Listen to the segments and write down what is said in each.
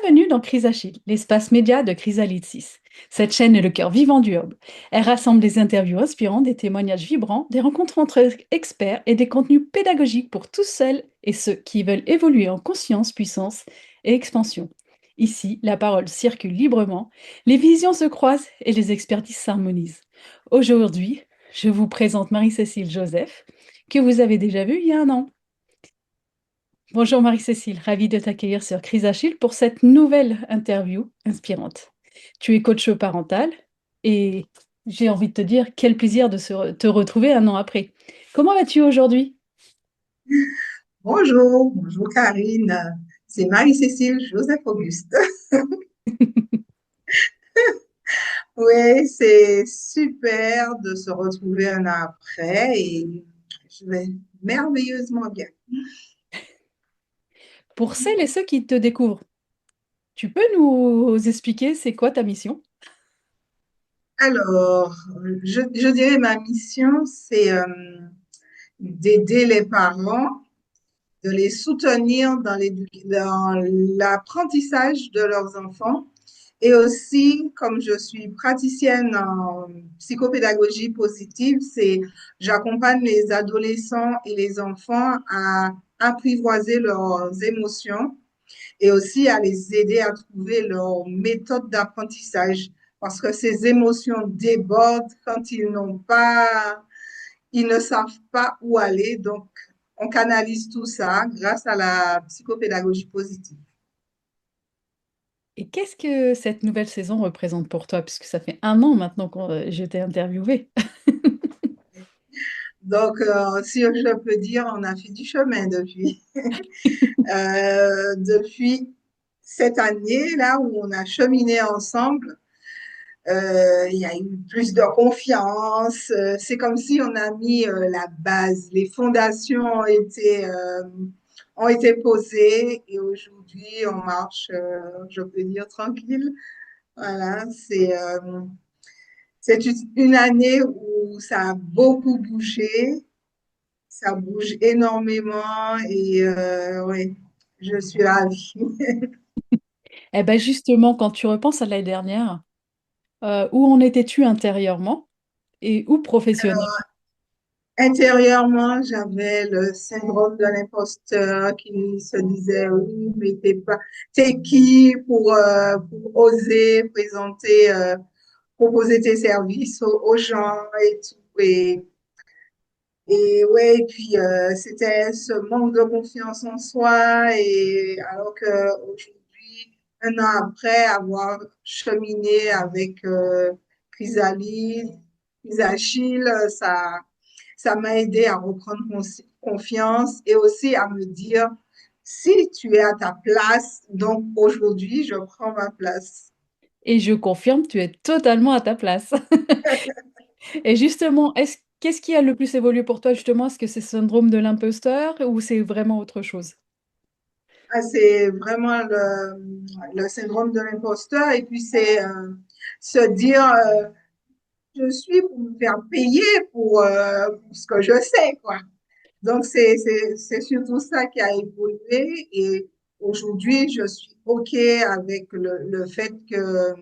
Bienvenue dans Chrysachille, l'espace média de Chrysalide 6. Cette chaîne est le cœur vivant du hub. Elle rassemble des interviews inspirantes, des témoignages vibrants, des rencontres entre experts et des contenus pédagogiques pour tous celles et ceux qui veulent évoluer en conscience, puissance et expansion. Ici, la parole circule librement, les visions se croisent et les expertises s'harmonisent. Aujourd'hui, je vous présente Marie-Cécile Joseph, que vous avez déjà vue il y a un an. Bonjour Marie-Cécile, ravie de t'accueillir sur Chrysachille pour cette nouvelle interview inspirante. Tu es coach parental et j'ai envie de te dire quel plaisir de te retrouver un an après. Comment vas-tu aujourd'hui? Bonjour, bonjour Karine, c'est Marie-Cécile Joseph Auguste. Oui, c'est super de se retrouver un an après et je vais merveilleusement bien. Pour celles et ceux qui te découvrent, tu peux nous expliquer c'est quoi ta mission? Alors, je dirais ma mission, c'est d'aider les parents, de les soutenir dans l'apprentissage de leurs enfants. Et aussi, comme je suis praticienne en psychopédagogie positive, j'accompagne les adolescents et les enfants à apprivoiser leurs émotions et aussi à les aider à trouver leur méthode d'apprentissage parce que ces émotions débordent quand ils ne savent pas où aller. Donc, on canalise tout ça grâce à la psychopédagogie positive. Et qu'est-ce que cette nouvelle saison représente pour toi? Puisque ça fait un an maintenant que je t'ai interviewée. Donc, si je peux dire, on a fait du chemin depuis. Depuis cette année, là où on a cheminé ensemble, il y a eu plus de confiance. C'est comme si on a mis la base, les fondations ont été posées et aujourd'hui, on marche, je peux dire, tranquille. Voilà, c'est une année où ça a beaucoup bougé, ça bouge énormément et ouais, je suis ravie. Eh bien justement, quand tu repenses à l'année dernière, où en étais-tu intérieurement et où professionnellement? Intérieurement, j'avais le syndrome de l'imposteur qui se disait, oui, mais t'es qui pour oser présenter, proposer tes services aux gens et tout. Et ouais, puis c'était ce manque de confiance en soi. Et alors que aujourd'hui, un an après avoir cheminé avec Chrysalide, Chrysachille, ça m'a aidé à reprendre confiance et aussi à me dire, si tu es à ta place, donc aujourd'hui, je prends ma place. Et je confirme, tu es totalement à ta place. Et justement, qu'est-ce qui a le plus évolué pour toi, justement? Est-ce que c'est le syndrome de l'imposteur ou c'est vraiment autre chose? Ah, c'est vraiment le syndrome de l'imposteur et puis c'est se dire, je suis pour me faire payer pour ce que je sais, quoi. Donc, c'est surtout ça qui a évolué et aujourd'hui, je suis OK avec le fait que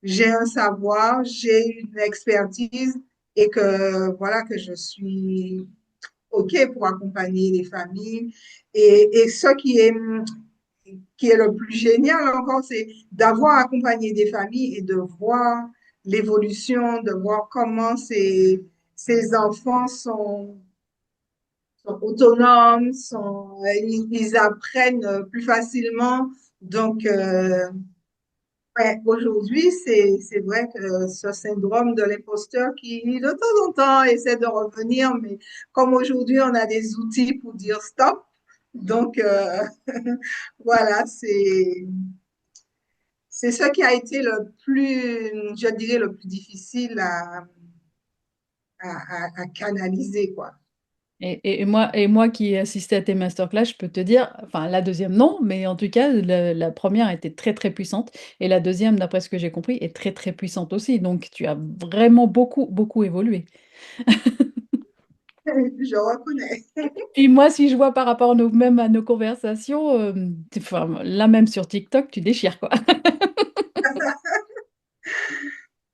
j'ai un savoir, j'ai une expertise et que voilà, que je suis OK pour accompagner les familles. Et ce qui est le plus génial encore, c'est d'avoir accompagné des familles et de voir l'évolution, de voir comment ces enfants sont autonomes, ils apprennent plus facilement. Donc, ouais, aujourd'hui, c'est vrai que ce syndrome de l'imposteur qui, de temps en temps, essaie de revenir, mais comme aujourd'hui, on a des outils pour dire stop. Donc, voilà, c'est ce qui a été le plus, je dirais, le plus difficile à canaliser, quoi. Et moi qui ai assisté à tes masterclass, je peux te dire, enfin la deuxième non, mais en tout cas, la première était très très puissante et la deuxième, d'après ce que j'ai compris, est très très puissante aussi. Donc tu as vraiment beaucoup beaucoup évolué. Je reconnais. Puis moi, si je vois par rapport même à nos conversations, enfin, là même sur TikTok, tu déchires quoi.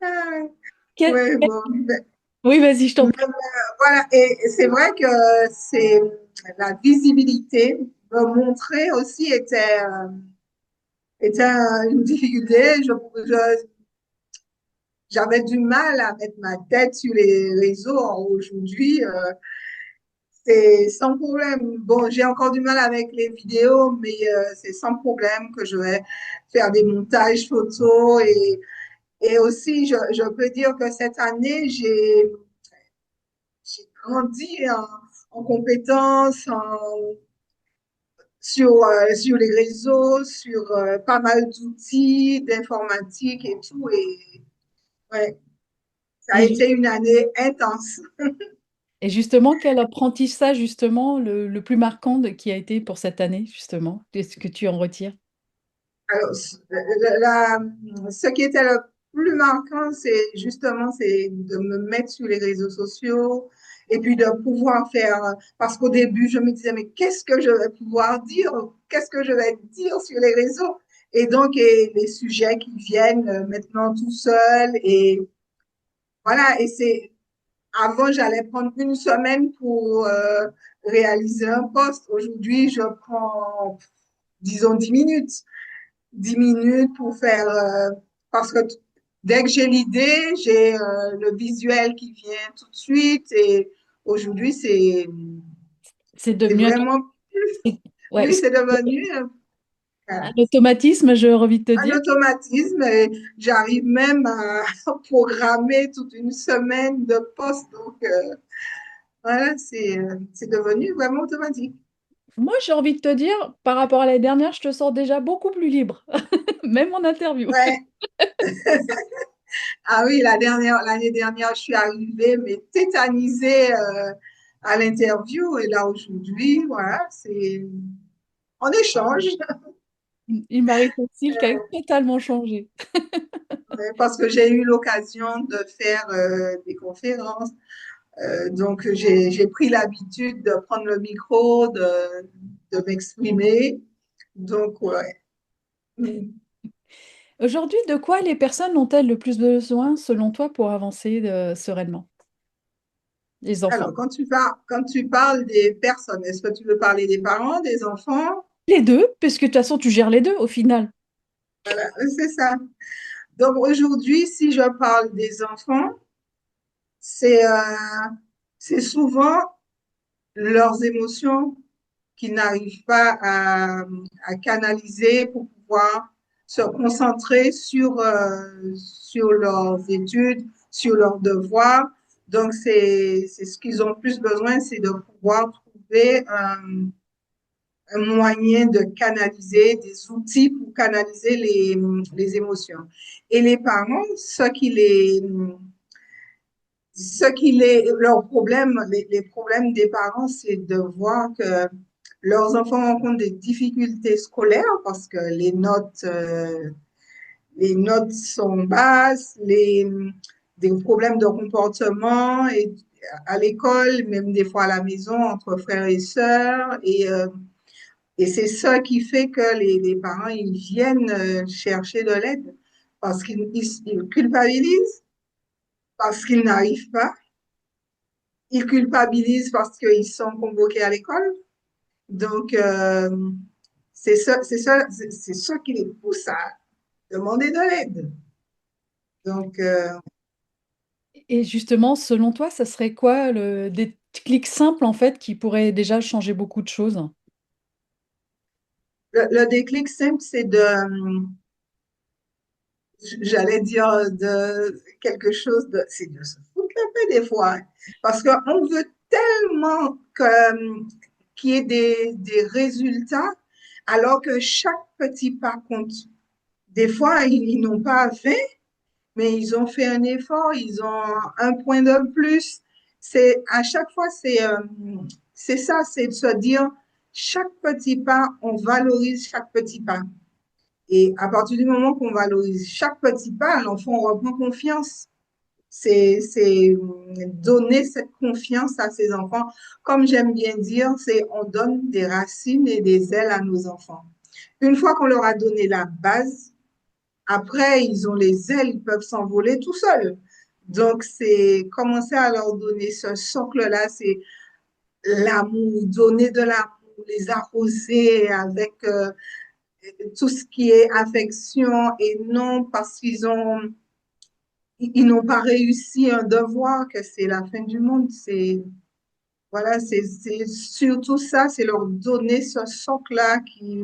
Ah, Quel- ouais, bon. Oui, vas-y, je t'en prie. Voilà, et c'est vrai que c'est la visibilité, me montrer aussi était une difficulté. J'avais du mal à mettre ma tête sur les réseaux. Aujourd'hui, c'est sans problème. Bon, j'ai encore du mal avec les vidéos, mais c'est sans problème que je vais faire des montages photos. Et aussi, je peux dire que cette année, j'ai grandi en compétences, sur les réseaux, sur pas mal d'outils d'informatique et tout. Et ouais, ça a Et, ju- été une année intense. et justement, quel apprentissage, justement, le plus marquant qui a été pour cette année, justement? Qu'est-ce que tu en retires? Alors, ce qui était le plus marquant, c'est de me mettre sur les réseaux sociaux et puis de pouvoir faire, parce qu'au début, je me disais, mais qu'est-ce que je vais pouvoir dire? Qu'est-ce que je vais dire sur les réseaux? Et donc, les sujets qui viennent maintenant tout seuls et voilà, et c'est, avant, j'allais prendre une semaine pour réaliser un post. Aujourd'hui, je prends, disons, 10 minutes. 10 minutes pour faire, parce que dès que j'ai l'idée, j'ai le visuel qui vient tout de suite. Et aujourd'hui, C'est c'est devenu vraiment plus, ouais, oui, c'est c'est devenu un automatisme, j'ai envie de te un dire. automatisme. Et j'arrive même à programmer toute une semaine de poste. Donc, voilà, c'est devenu vraiment automatique. Moi, j'ai envie de te dire, par rapport à l'année dernière, je te sens déjà beaucoup plus libre, même en interview. Ouais. Ah oui, l'année dernière, je suis arrivée, mais tétanisée à l'interview. Et là, aujourd'hui, voilà, on échange. Il m'arrive aussi qui a totalement changé. Parce que j'ai eu l'occasion de faire des conférences. Donc, j'ai pris l'habitude de prendre le micro, de m'exprimer. Donc, ouais. Aujourd'hui, de quoi les personnes ont-elles le plus besoin, selon toi, pour avancer sereinement? Les enfants. Alors, quand tu parles des personnes, est-ce que tu veux parler des parents, des enfants? Les deux, puisque de toute façon, tu gères les deux au final. C'est ça. Donc, aujourd'hui, si je parle des enfants, c'est c'est souvent leurs émotions qu'ils n'arrivent pas à canaliser pour pouvoir se concentrer sur leurs études, sur leurs devoirs. Donc, c'est ce qu'ils ont plus besoin, c'est de pouvoir trouver un moyen de canaliser, des outils pour canaliser les émotions. Et les parents, leurs problèmes, les problèmes des parents, c'est de voir que leurs enfants rencontrent des difficultés scolaires parce que les notes sont basses, des problèmes de comportement et à l'école, même des fois à la maison, entre frères et sœurs. Et c'est ça qui fait que les parents, ils viennent chercher de l'aide parce qu'ils culpabilisent, parce qu'ils n'arrivent pas. Ils culpabilisent parce qu'ils sont convoqués à l'école. Donc, c'est ça qui les pousse à demander de l'aide. Donc, Et justement, selon toi, ça serait quoi des clics simples, en fait, qui pourraient déjà changer beaucoup de choses? le déclic simple, c'est j'allais dire de quelque chose c'est de se foutre la paix des fois. Hein. Parce qu'on veut tellement qu'il y ait des résultats, alors que chaque petit pas compte. Des fois, ils n'ont pas fait, mais ils ont fait un effort, ils ont un point de plus. C'est à chaque fois, c'est ça, c'est de se dire chaque petit pas, on valorise chaque petit pas. Et à partir du moment qu'on valorise chaque petit pas, l'enfant reprend confiance. C'est donner cette confiance à ses enfants. Comme j'aime bien dire, c'est on donne des racines et des ailes à nos enfants. Une fois qu'on leur a donné la base, après, ils ont les ailes, ils peuvent s'envoler tout seuls. Donc, c'est commencer à leur donner ce socle-là, c'est l'amour, donner de l'amour, les arroser avec tout ce qui est affection et non parce ils n'ont pas réussi un devoir que c'est la fin du monde. C'est voilà, c'est surtout ça, c'est leur donner ce socle-là qui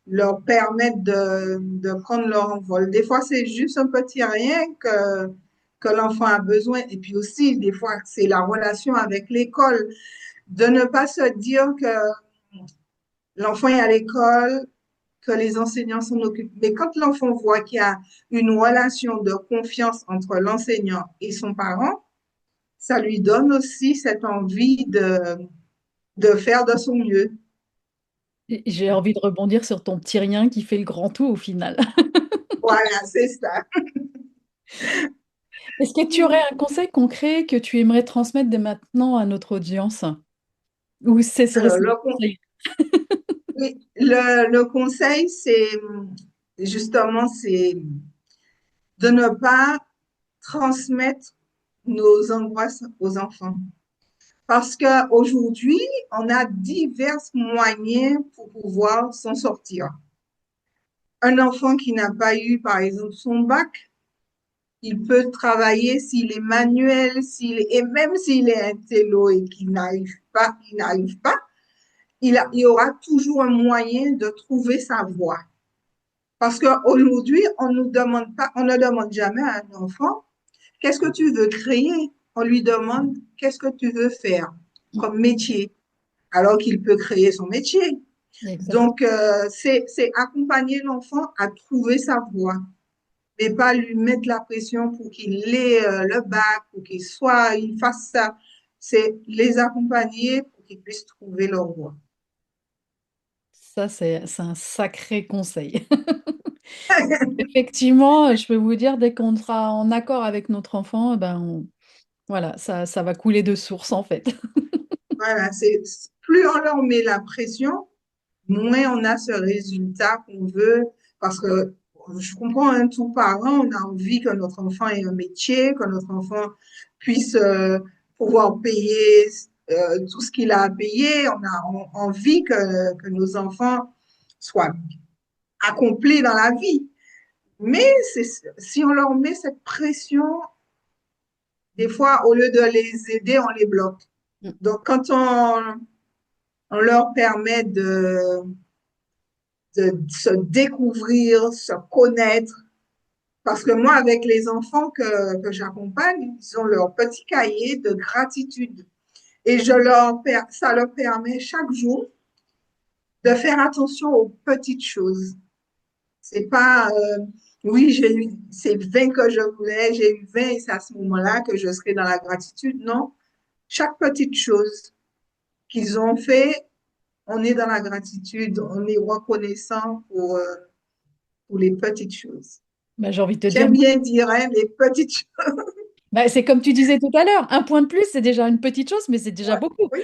leur permettent de prendre leur envol. Des fois, c'est juste un petit rien que l'enfant a besoin. Et puis aussi, des fois, c'est la relation avec l'école. De ne pas se dire que l'enfant est à l'école, que les enseignants s'en occupent. Mais quand l'enfant voit qu'il y a une relation de confiance entre l'enseignant et son parent, ça lui donne aussi cette envie de faire de son mieux. Et j'ai envie de rebondir sur ton petit rien qui fait le grand tout au final. Voilà, c'est ça. Est-ce que tu aurais un conseil concret que tu aimerais transmettre dès maintenant à notre audience? Ou ce serait Alors, ça? oui, le conseil, c'est justement, c'est de ne pas transmettre nos angoisses aux enfants. Parce qu'aujourd'hui, on a divers moyens pour pouvoir s'en sortir. Un enfant qui n'a pas eu, par exemple, son bac, il peut travailler s'il est manuel, et même s'il est intello et qu'il n'arrive pas, il y aura toujours un moyen de trouver sa voie. Parce qu'aujourd'hui, on ne demande jamais à un enfant, qu'est-ce que tu veux créer? On lui demande, qu'est-ce que tu veux faire comme métier? Alors qu'il peut créer son métier. Exact. Donc, c'est accompagner l'enfant à trouver sa voie, mais pas lui mettre la pression pour qu'il ait le bac, pour il fasse ça. C'est les accompagner pour qu'ils puissent trouver leur voie. Ça, c'est un sacré conseil. Effectivement, je peux vous dire, dès qu'on sera en accord avec notre enfant, ben voilà, ça va couler de source en fait. Voilà, plus on leur met la pression, moins on a ce résultat qu'on veut, parce que je comprends, hein, tout parent, on a envie que notre enfant ait un métier, que notre enfant puisse pouvoir payer tout ce qu'il a à payer. On a envie que nos enfants soient accomplis dans la vie. Mais si on leur met cette pression, des fois, au lieu de les aider, on les bloque. Donc, quand on leur permet de se découvrir, se connaître. Parce que moi, avec les enfants que j'accompagne, ils ont leur petit cahier de gratitude. Et ça leur permet chaque jour de faire attention aux petites choses. C'est pas, oui, c'est 20 que je voulais, j'ai eu 20 et c'est à ce moment-là que je serai dans la gratitude. Non, chaque petite chose qu'ils ont fait, on est dans la gratitude, on est reconnaissant pour les petites choses. Ben, j'ai envie de te dire, J'aime bien dire, hein, les petites choses. ben, c'est comme tu disais tout à l'heure, un point de plus, c'est déjà une petite chose, mais c'est déjà Ouais, beaucoup. oui,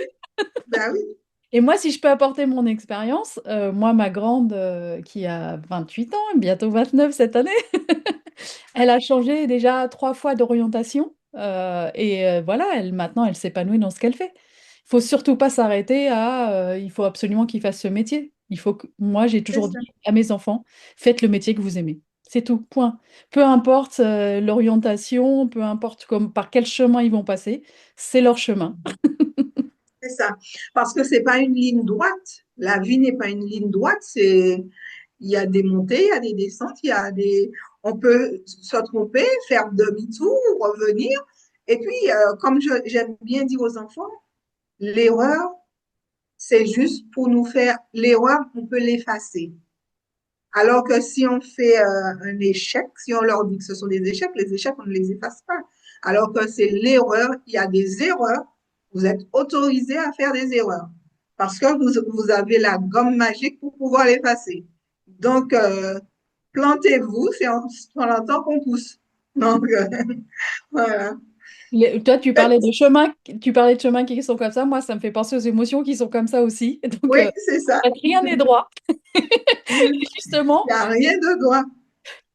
ben oui, Et moi, si je peux apporter mon expérience, moi, ma grande, qui a 28 ans, bientôt 29 cette année, elle a changé déjà 3 fois d'orientation. Voilà, maintenant, elle s'épanouit dans ce qu'elle fait. Il faut surtout pas s'arrêter il faut absolument qu'il fasse ce métier. Moi, j'ai c'est toujours dit ça. à mes enfants, faites le métier que vous aimez. C'est tout, point. Peu importe l'orientation, peu importe par quel chemin ils vont passer, c'est leur chemin. C'est ça. Parce que c'est pas une ligne droite. La vie n'est pas une ligne droite. Il y a des montées, il y a des descentes, on peut se tromper, faire demi-tour, revenir. Et puis, comme j'aime bien dire aux enfants, l'erreur, c'est juste pour nous faire, l'erreur, on peut l'effacer. Alors que si on fait un échec, si on leur dit que ce sont des échecs, les échecs, on ne les efface pas. Alors que c'est l'erreur, il y a des erreurs, vous êtes autorisé à faire des erreurs parce que vous avez la gomme magique pour pouvoir l'effacer. Donc, plantez-vous, c'est en temps qu'on pousse. Donc, voilà. Toi, tu parlais de chemins qui sont comme ça. Moi, ça me fait penser aux émotions qui sont comme ça aussi. Donc, Oui, c'est en ça. fait, rien n'est droit. Il Et justement, n'y a rien de droit.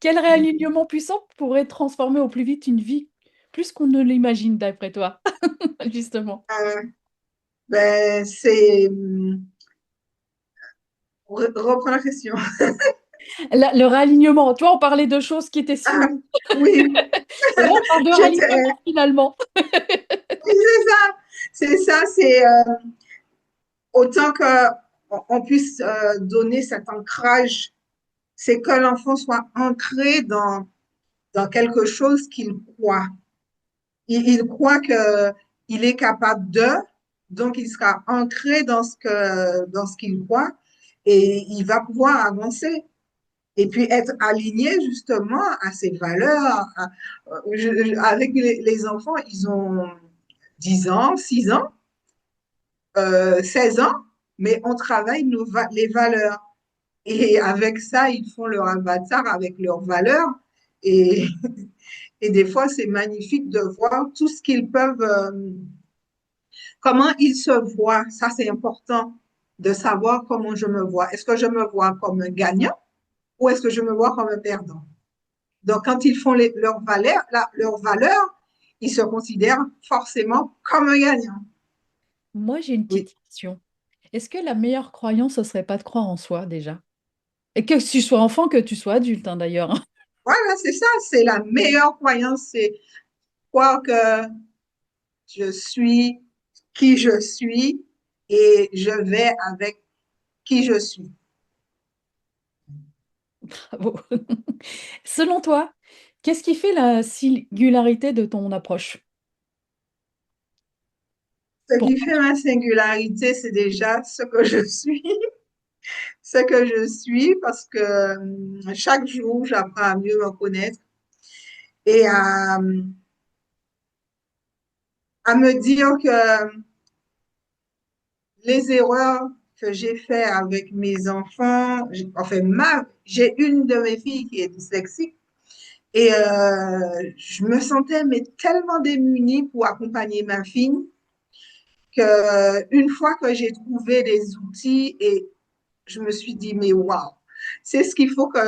quel réalignement puissant pourrait transformer au plus vite une vie plus qu'on ne l'imagine, d'après toi, justement? Euh, ben, c'est... Reprends la question. Le réalignement, tu vois, on parlait de choses qui étaient Ah, si... oui, Et là, on parle de j'étais... réalignement, finalement. Oui, c'est ça. C'est ça, c'est autant que on puisse donner cet ancrage, c'est que l'enfant soit ancré dans quelque chose qu'il croit. Il croit que il est capable de, donc il sera ancré dans ce qu'il croit et il va pouvoir avancer. Et puis être aligné justement à ses valeurs. Avec les enfants, ils ont 10 ans, 6 ans, 16 ans, mais on travaille les valeurs. Et avec ça, ils font leur avatar avec leurs valeurs. Et, et des fois, c'est magnifique de voir tout ce qu'ils peuvent, comment ils se voient. Ça, c'est important de savoir comment je me vois. Est-ce que je me vois comme un gagnant ou est-ce que je me vois comme un perdant? Donc, quand ils font leurs valeurs, ils se considèrent forcément comme un gagnant. Moi, j'ai une Oui. petite question. Est-ce que la meilleure croyance, ce serait pas de croire en soi, déjà? Et que tu sois enfant, que tu sois adulte, hein, d'ailleurs. Voilà, c'est ça. C'est la meilleure croyance, c'est croire que je suis qui je suis et je vais avec qui je suis. Bravo. Selon toi, qu'est-ce qui fait la singularité de ton approche? Ce Pour qui fait ma singularité, c'est déjà ce que je suis, ce que je suis, parce que chaque jour, j'apprends à mieux me connaître et à me dire que les erreurs que j'ai faites avec mes enfants, enfin, j'ai une de mes filles qui est dyslexique et je me sentais mais tellement démunie pour accompagner ma fille que une fois que j'ai trouvé des outils et je me suis dit mais waouh, c'est ce qu'il faut que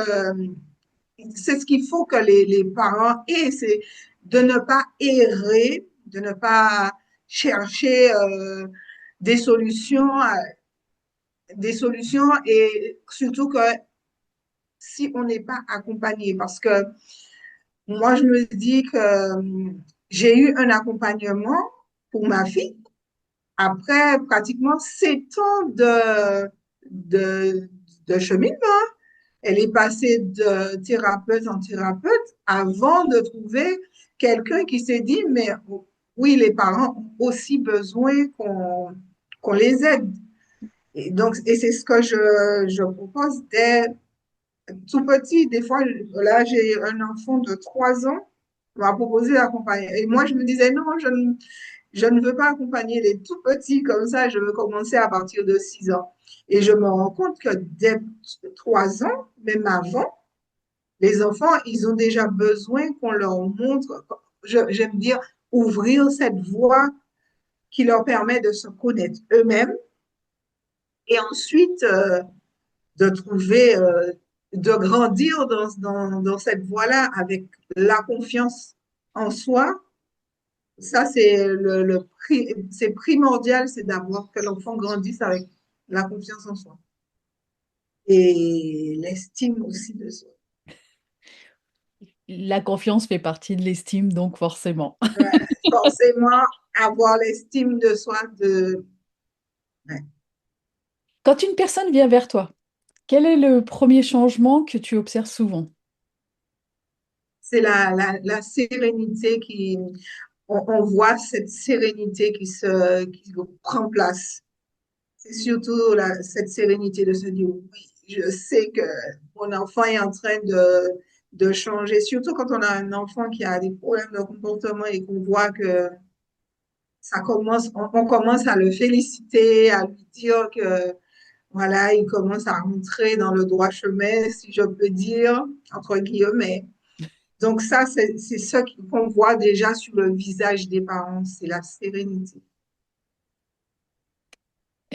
c'est ce qu'il faut que les parents aient, c'est de ne pas errer, de ne pas chercher des solutions, des solutions et surtout que si on n'est pas accompagné, parce que moi je me dis que j'ai eu un accompagnement pour ma fille après pratiquement 7 ans de, de cheminement. Elle est passée de thérapeute en thérapeute avant de trouver quelqu'un qui s'est dit, mais oui, les parents ont aussi besoin qu'on les aide. Et donc, et c'est ce que je propose dès tout petit. Des fois, là, j'ai un enfant de 3 ans, on m'a proposé d'accompagner. Et moi, je me disais, non, je ne veux pas accompagner les tout petits comme ça, je veux commencer à partir de 6 ans. Et je me rends compte que dès 3 ans, même avant, les enfants, ils ont déjà besoin qu'on leur montre, j'aime dire, ouvrir cette voie qui leur permet de se connaître eux-mêmes et ensuite de trouver, de grandir dans cette voie-là avec la confiance en soi. Ça, c'est primordial, c'est d'avoir que l'enfant grandisse avec la confiance en soi et l'estime aussi de soi. la confiance fait partie de l'estime, donc forcément. Ouais, forcément, avoir l'estime de soi, ouais. Quand une personne vient vers toi, quel est le premier changement que tu observes souvent? C'est la sérénité on voit cette sérénité qui prend place. C'est surtout cette sérénité de se dire, oui, je sais que mon enfant est en train de changer, surtout quand on a un enfant qui a des problèmes de comportement et qu'on voit que on commence à le féliciter, à lui dire que voilà, il commence à rentrer dans le droit chemin, si je peux dire, entre guillemets. Donc ça, c'est ce qu'on voit déjà sur le visage des parents, c'est la sérénité.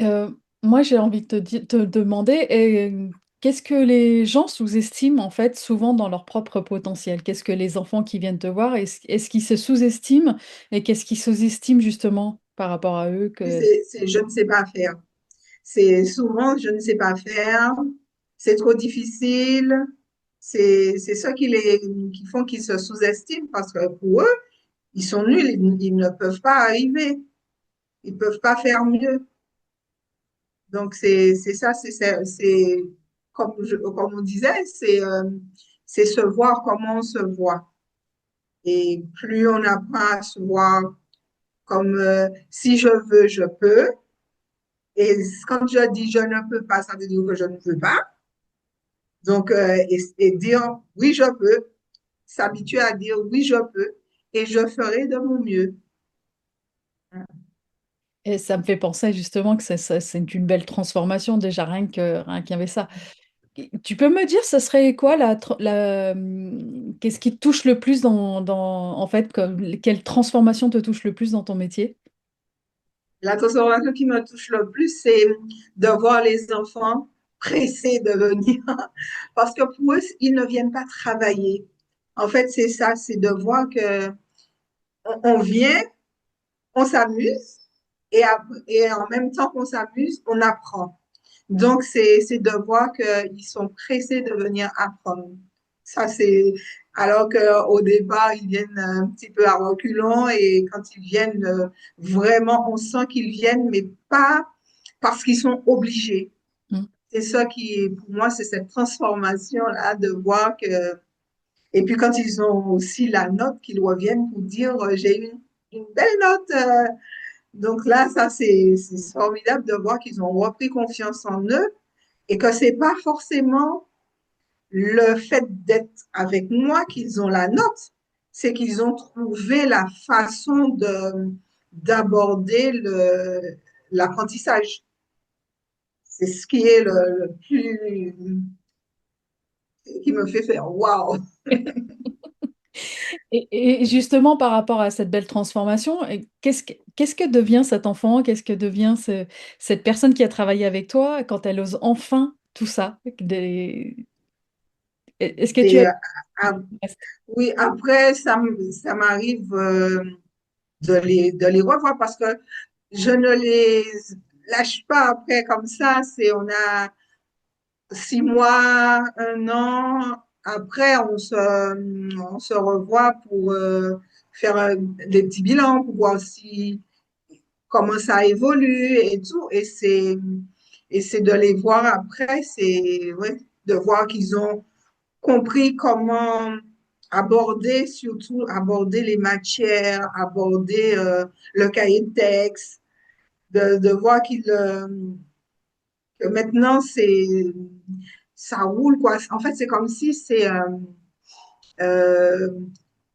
Euh, Moi, j'ai envie de te demander, qu'est-ce que les gens sous-estiment en fait souvent dans leur propre potentiel? Qu'est-ce que les enfants qui viennent te voir, est-ce qu'ils se sous-estiment et qu'est-ce qu'ils sous-estiment justement par rapport à eux que... Je ne sais pas faire. C'est souvent, je ne sais pas faire, c'est trop difficile. C'est ça qui font qu'ils se sous-estiment parce que pour eux, ils sont nuls, ils ne peuvent pas arriver, ils ne peuvent pas faire mieux. Donc, c'est ça, comme, comme on disait, c'est se voir comme on se voit. Et plus on apprend à se voir comme si je veux, je peux. Et quand je dis je ne peux pas, ça veut dire que je ne veux pas. Donc, et dire oui, je peux, s'habituer à dire oui, je peux et je ferai de mon mieux. Et ça me fait penser justement que c'est une belle transformation déjà, rien qu'il y avait ça. Tu peux me dire, ce serait quoi qu'est-ce qui te touche le plus en fait, quelle transformation te touche le plus dans ton métier? La transformation qui me touche le plus, c'est de voir les enfants pressés de venir parce que pour eux, ils ne viennent pas travailler. En fait, c'est ça, c'est de voir que on vient, on s'amuse et en même temps qu'on s'amuse, on apprend. Donc, c'est de voir qu'ils sont pressés de venir apprendre. Ça, c'est, alors qu'au départ, ils viennent un petit peu à reculons et quand ils viennent, vraiment, on sent qu'ils viennent, mais pas parce qu'ils sont obligés. Mm. C'est ça qui, pour moi, c'est cette transformation-là de voir que, et puis quand ils ont aussi la note, qu'ils reviennent pour dire, j'ai eu une belle note. Donc là, ça, c'est formidable de voir qu'ils ont repris confiance en eux et que c'est pas forcément le fait d'être avec moi qu'ils ont la note, c'est qu'ils ont trouvé la façon d'aborder l'apprentissage. C'est ce qui est le plus, qui me fait faire waouh. Et justement, par rapport à cette belle transformation, qu'est-ce que devient cet enfant? Qu'est-ce que devient cette personne qui a travaillé avec toi quand elle ose enfin tout ça? Est-ce que tu as... Et oui, après, ça m'arrive de les revoir parce que je ne les lâche pas après comme ça. C'est, on a 6 mois, un an. Après, on se revoit pour faire des petits bilans, pour voir si, comment ça évolue et tout. Et c'est de les voir après, c'est ouais, de voir qu'ils ont compris comment aborder, surtout aborder les matières, aborder le cahier de texte, de voir que maintenant ça roule quoi. En fait, c'est comme si c'est euh,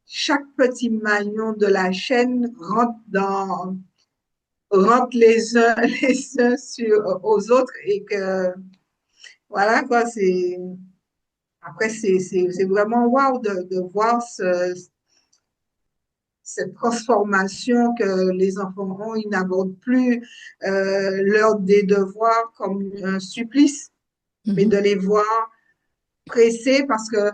chaque petit maillon de la chaîne rentre les uns les uns aux autres et que voilà quoi. C'est après c'est vraiment waouh de voir cette transformation que les enfants ont. Ils n'abordent plus l'heure des devoirs comme un supplice, mais Mhm. de les voir pressés parce que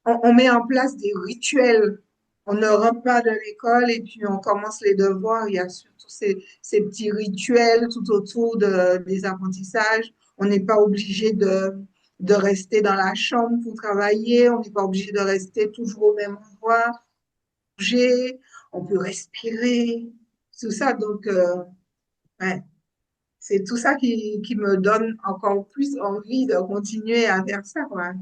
on met en place des rituels. On ne rentre pas de l'école et puis on commence les devoirs. Il y a surtout ces petits rituels tout autour des apprentissages. On n'est pas obligé de rester dans la chambre pour travailler. On n'est pas obligé de rester toujours au même endroit. Bouger, on peut respirer, tout ça. Donc, ouais, c'est tout ça qui me donne encore plus envie de continuer à faire ça, quoi.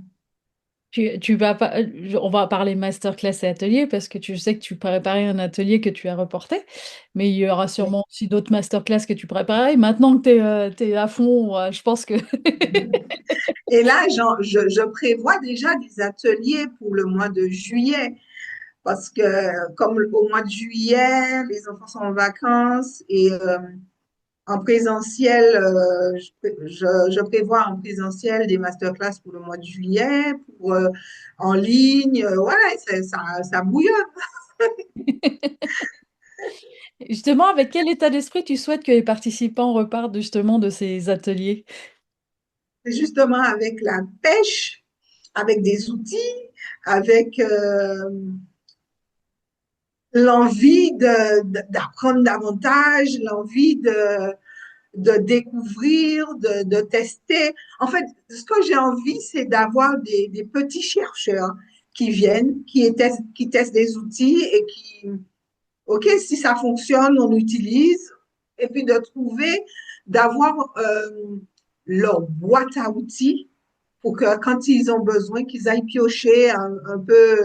Tu vas pas, on va parler masterclass et atelier parce que tu sais que tu préparais un atelier que tu as reporté, mais il y aura sûrement aussi d'autres masterclass que tu préparais. Maintenant que tu es, à fond, je pense que... Et là, je prévois déjà des ateliers pour le mois de juillet, parce que comme au mois de juillet, les enfants sont en vacances et En présentiel, je prévois en présentiel des masterclass pour le mois de juillet, en ligne, voilà, ça bouillonne. Justement, avec quel état d'esprit tu souhaites que les participants repartent justement de ces ateliers? C'est justement avec la pêche, avec des outils, avec l'envie d'apprendre davantage, l'envie de découvrir, de tester. En fait, ce que j'ai envie, c'est d'avoir des petits chercheurs qui viennent, qui testent des outils et qui, OK, si ça fonctionne, on utilise. Et puis de trouver, d'avoir leur boîte à outils pour que quand ils ont besoin, qu'ils aillent piocher un peu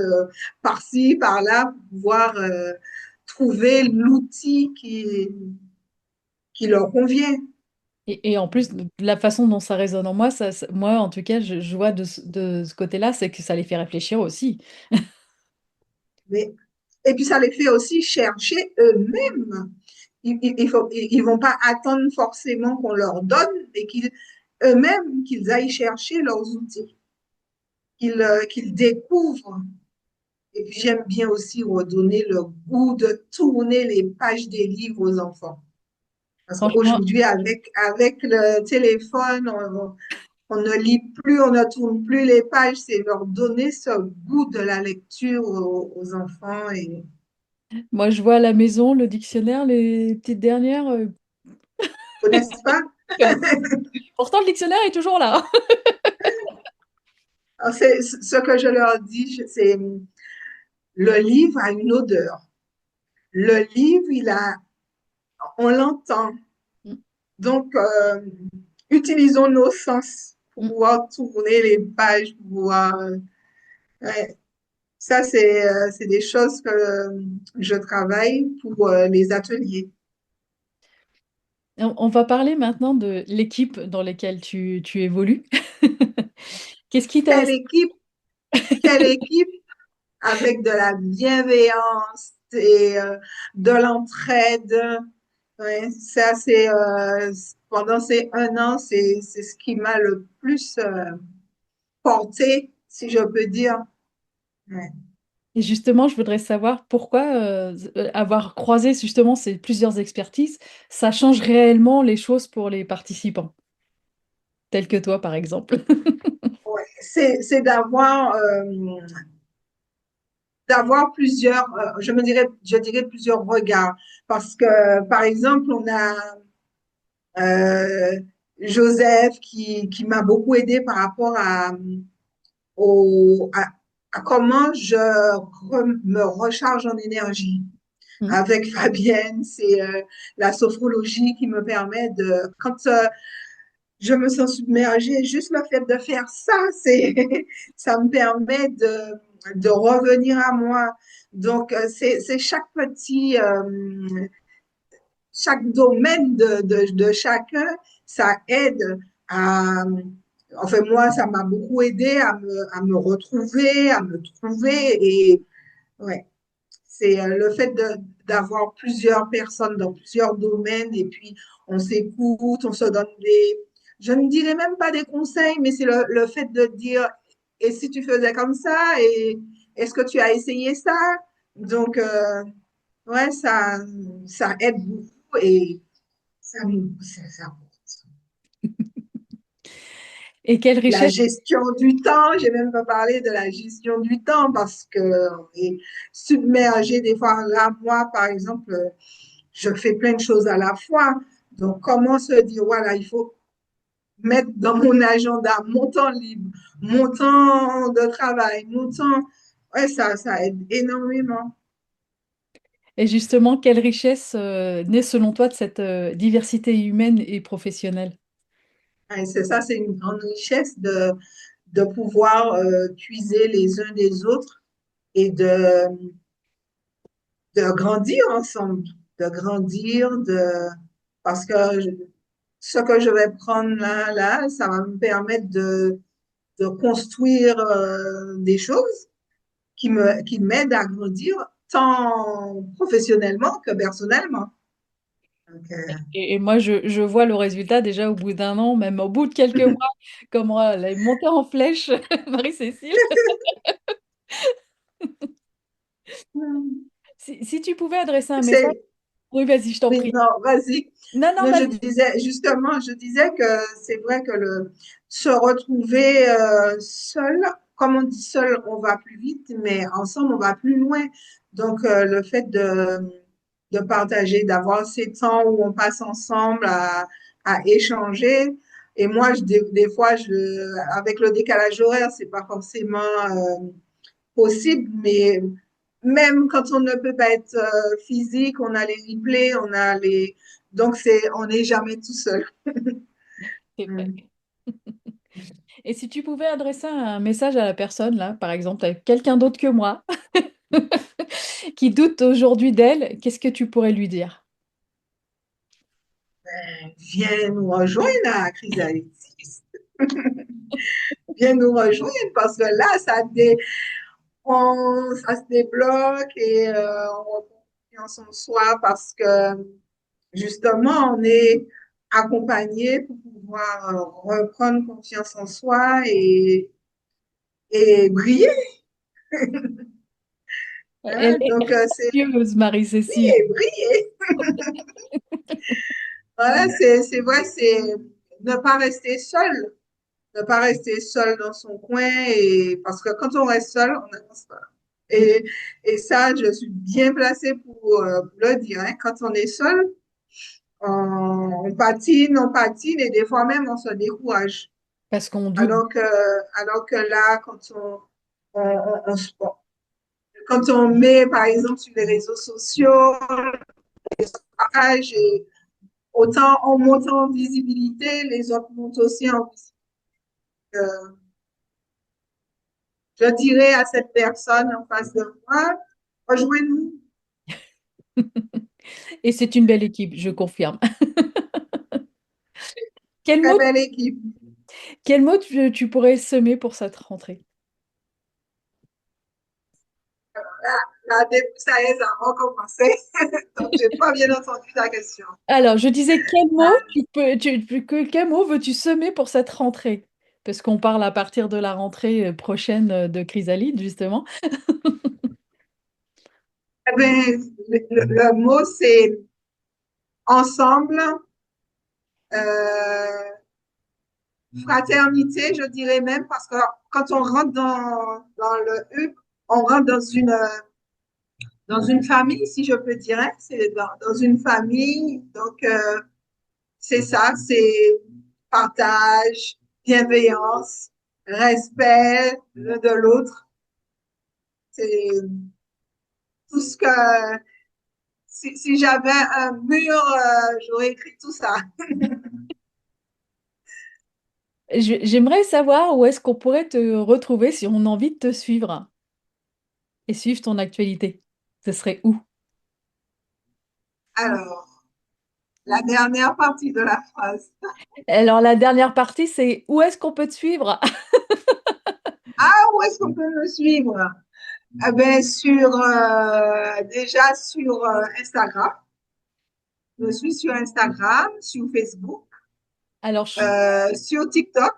par-ci, par-là, pour pouvoir trouver l'outil qui leur convient. Et en plus, de la façon dont ça résonne en moi, moi en tout cas, je vois de ce côté-là, c'est que ça les fait réfléchir aussi. Mais, et puis ça les fait aussi chercher eux-mêmes. Ils vont pas attendre forcément qu'on leur donne, mais eux-mêmes qu'ils aillent chercher leurs outils, qu'ils découvrent. Et puis j'aime bien aussi redonner le goût de tourner les pages des livres aux enfants. Parce Franchement, qu'aujourd'hui, avec le téléphone, on ne lit plus, on ne tourne plus les pages. C'est leur donner ce goût de la lecture aux enfants. Et moi je vois à la maison le dictionnaire, les petites dernières, ils ne connaissent pas. pourtant le dictionnaire est toujours là. Alors, c'est ce que je leur dis, c'est le livre a une odeur. Le livre, on l'entend. Donc, utilisons nos sens pour pouvoir tourner les pages, pour pouvoir. Ouais. Ça, c'est des choses que je travaille pour les ateliers. On va parler maintenant de l'équipe dans laquelle tu évolues. Qu'est-ce qui t'a... Quelle équipe, quelle équipe avec de la bienveillance et de l'entraide. Ouais, ça, pendant ces 1 an, c'est ce qui m'a le plus porté, si je peux dire. Ouais. Et justement, je voudrais savoir pourquoi avoir croisé justement ces plusieurs expertises, ça change réellement les choses pour les participants, tels que toi par exemple. Ouais. C'est d'avoir plusieurs, je dirais plusieurs regards. Parce que, par exemple, on a euh, Joseph qui m'a beaucoup aidé par rapport au, à, à comment me recharge en énergie. Mm. Avec Fabienne, c'est la sophrologie qui me permet quand je me sens submergée, juste le fait de faire ça, ça me permet de revenir à moi. Donc, c'est chaque domaine de chacun, ça aide à, enfin, moi, ça m'a beaucoup aidé à me retrouver, à me trouver et, ouais. C'est le fait d'avoir plusieurs personnes dans plusieurs domaines et puis on s'écoute, on se donne je ne dirais même pas des conseils, mais c'est le fait de dire, et si tu faisais comme ça, et est-ce que tu as essayé ça? Donc, ouais, ça aide beaucoup et ça Et quelle la richesse. gestion du temps, j'ai même pas parlé de la gestion du temps parce que on est submergé des fois. Là, moi, par exemple, je fais plein de choses à la fois. Donc, comment se dire, voilà, il faut mettre dans mon agenda mon temps libre, mon temps de travail, mon temps. Ouais, ça aide énormément. Et justement, quelle richesse naît selon toi de cette diversité humaine et professionnelle? Ouais, c'est ça, c'est une grande richesse de pouvoir puiser les uns des autres et de grandir ensemble, de grandir, parce que ce que je vais prendre là, ça va me permettre de construire des choses qui m'aident à grandir tant professionnellement que personnellement. Et moi, je vois le résultat déjà au bout d'un an, même au bout de quelques mois, comment elle est montée en flèche, Marie-Cécile. Si tu pouvais adresser un message, C'est, oui, vas-y, je t'en oui, prie. non, vas-y. Non, non, Non, je vas-y. disais, justement, je disais que c'est vrai que se retrouver seul, comme on dit seul, on va plus vite, mais ensemble, on va plus loin. Donc, le fait de partager, d'avoir ces temps où on passe ensemble à échanger. Et moi, des fois, avec le décalage horaire, c'est pas forcément possible, mais même quand on ne peut pas être physique, on a les replays, donc on n'est jamais tout seul. C'est vrai. Mm. Et si tu pouvais adresser un message à la personne, là, par exemple, à quelqu'un d'autre que moi, qui doute aujourd'hui d'elle, qu'est-ce que tu pourrais lui dire? Viens nous rejoindre à Chrysalis. Viens nous rejoindre parce que là, ça se débloque et on reprend confiance en soi parce que justement, on est accompagné pour pouvoir reprendre confiance en soi et briller. Elle Hein. est Donc, c'est radieuse, Marie-Cécile. briller, briller. Voilà, c'est vrai, c'est ne pas rester seul, ne pas rester seul dans son coin et parce que quand on reste seul, on n'avance pas. Et, et ça, je suis bien placée pour le dire. Hein. Quand on est seul, on patine et des fois même on se décourage. Parce qu'on doute. Alors que là, on quand on met, par exemple, sur les réseaux sociaux, et autant on monte en visibilité, les autres montent aussi en visibilité. Je dirais à cette personne en face de moi, rejoignez-nous, Et c'est une belle équipe, je confirme. Quel très mot, belle équipe. quel mot tu pourrais semer pour cette rentrée? Ça y est, ça a recommencé. Donc, j'ai pas bien entendu ta question. Alors, je disais, quel mot quel mot veux-tu semer pour cette rentrée? Parce qu'on parle à partir de la rentrée prochaine de Chrysalide, justement. Eh ben, le mot, c'est ensemble, euh, fraternité, je dirais même, parce que quand on rentre dans le U, on rentre dans une famille, si je peux dire, hein. C'est dans une famille. Donc, c'est ça, c'est partage, bienveillance, respect l'un de l'autre. C'est tout ce que, si j'avais un mur, j'aurais écrit tout ça. J'aimerais savoir où est-ce qu'on pourrait te retrouver si on a envie de te suivre et suivre ton actualité. Ce serait où? Alors, la dernière partie de la phrase. Alors, la dernière partie, c'est où est-ce qu'on peut te suivre? Ah, où est-ce qu'on peut me suivre? Eh ben, déjà sur Instagram. Je suis sur Instagram, sur Facebook, Alors, sur TikTok.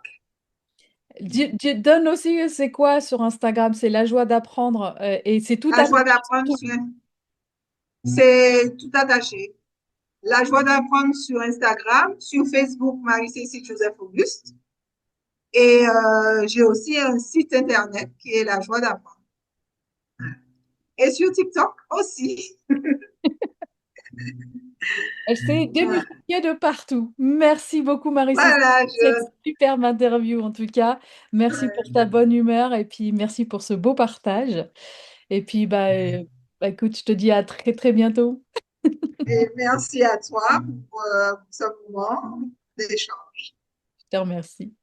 donne aussi, c'est quoi sur Instagram? C'est la joie d'apprendre et c'est tout La attaché. joie d'apprendre, c'est tout attaché. La joie d'apprendre sur Instagram, sur Facebook, Marie-Cécile Joseph Auguste. Et j'ai aussi un site internet qui est La joie d'apprendre. Et sur TikTok aussi. Elle s'est démultipliée de partout. Merci beaucoup, Marie-Cécile, Voilà, pour cette superbe interview en tout cas. Merci pour ta bonne humeur et puis merci pour ce beau partage. Et puis, écoute, je te dis à très très bientôt. et merci à toi pour ce moment d'échange. Je te remercie.